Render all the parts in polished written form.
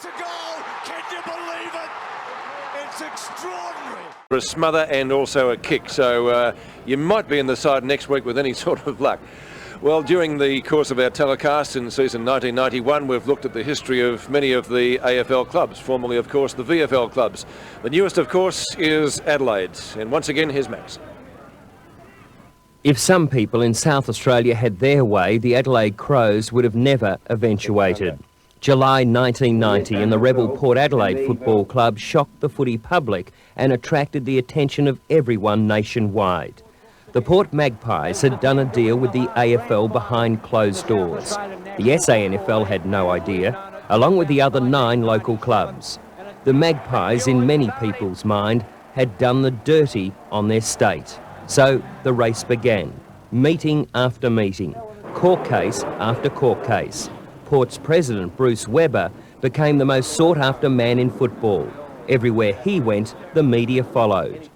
It's a goal! Can you believe it? It's extraordinary. A smother and also a kick, so you might be in the side next week with any sort of luck. Well, during the course of our telecast in season 1991, we've looked at the history of many of the AFL clubs, formerly, of course, the VFL clubs. The newest, of course, is Adelaide. And once again, here's Max. If some people in South Australia had their way, the Adelaide Crows would have never eventuated. July 1990 and the rebel Port Adelaide Football Club shocked the footy public and attracted the attention of everyone nationwide. The Port Magpies had done a deal with the AFL behind closed doors. The SANFL had no idea, along with the other 9 local clubs. The Magpies, in many people's mind, had done the dirty on their state. So the race began, meeting after meeting, court case after court case. Port's president, Bruce Webber, became the most sought-after man in football. Everywhere he went, the media followed.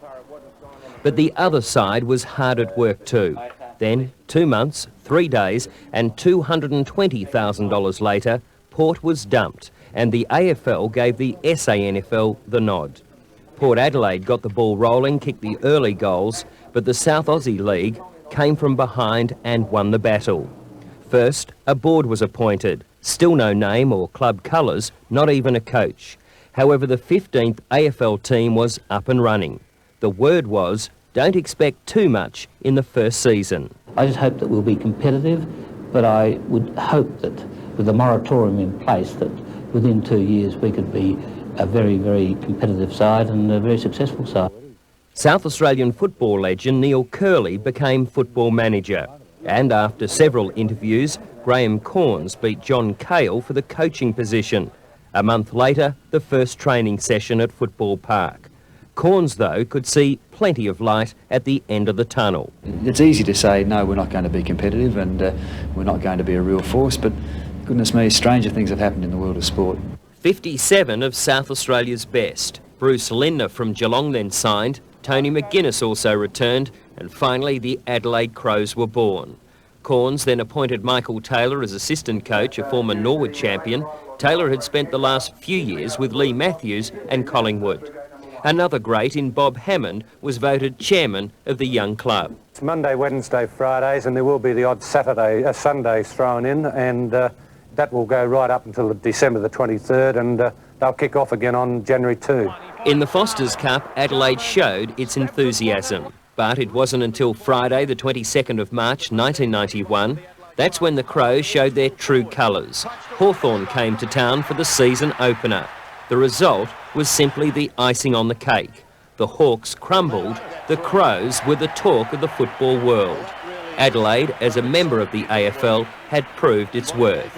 But the other side was hard at work too. Then, 2 months, 3 days, and $220,000 later, Port was dumped, and the AFL gave the SANFL the nod. Port Adelaide got the ball rolling, kicked the early goals, but the South Aussie League came from behind and won the battle. First, a board was appointed. Still no name or club colours, not even a coach. However, the 15th AFL team was up and running. The word was, don't expect too much in the first season. I just hope that we'll be competitive, but I would hope that with the moratorium in place that within 2 years we could be a very, very competitive side and a very successful side. South Australian football legend Neil Curley became football manager. And after several interviews, Graham Corns beat John Cale for the coaching position. A month later, the first training session at Football Park. Corns, though, could see plenty of light at the end of the tunnel. It's easy to say, no, we're not going to be competitive and we're not going to be a real force, but goodness me, stranger things have happened in the world of sport. 57 of South Australia's best. Bruce Lindner from Geelong then signed, Tony McGuinness also returned, and finally the Adelaide Crows were born. Corns then appointed Michael Taylor as assistant coach, a former Norwood champion. Taylor had spent the last few years with Lee Matthews and Collingwood. Another great in Bob Hammond was voted chairman of the young club. It's Monday, Wednesday, Fridays, and there will be the odd Sundays thrown in, and that will go right up until December the 23rd, and they'll kick off again on January 2. In the Foster's Cup, Adelaide showed its enthusiasm, but it wasn't until Friday, the 22nd of March 1991, that's when the Crows showed their true colours. Hawthorn came to town for the season opener. The result was simply the icing on the cake. The Hawks crumbled, the Crows were the talk of the football world. Adelaide, as a member of the AFL, had proved its worth.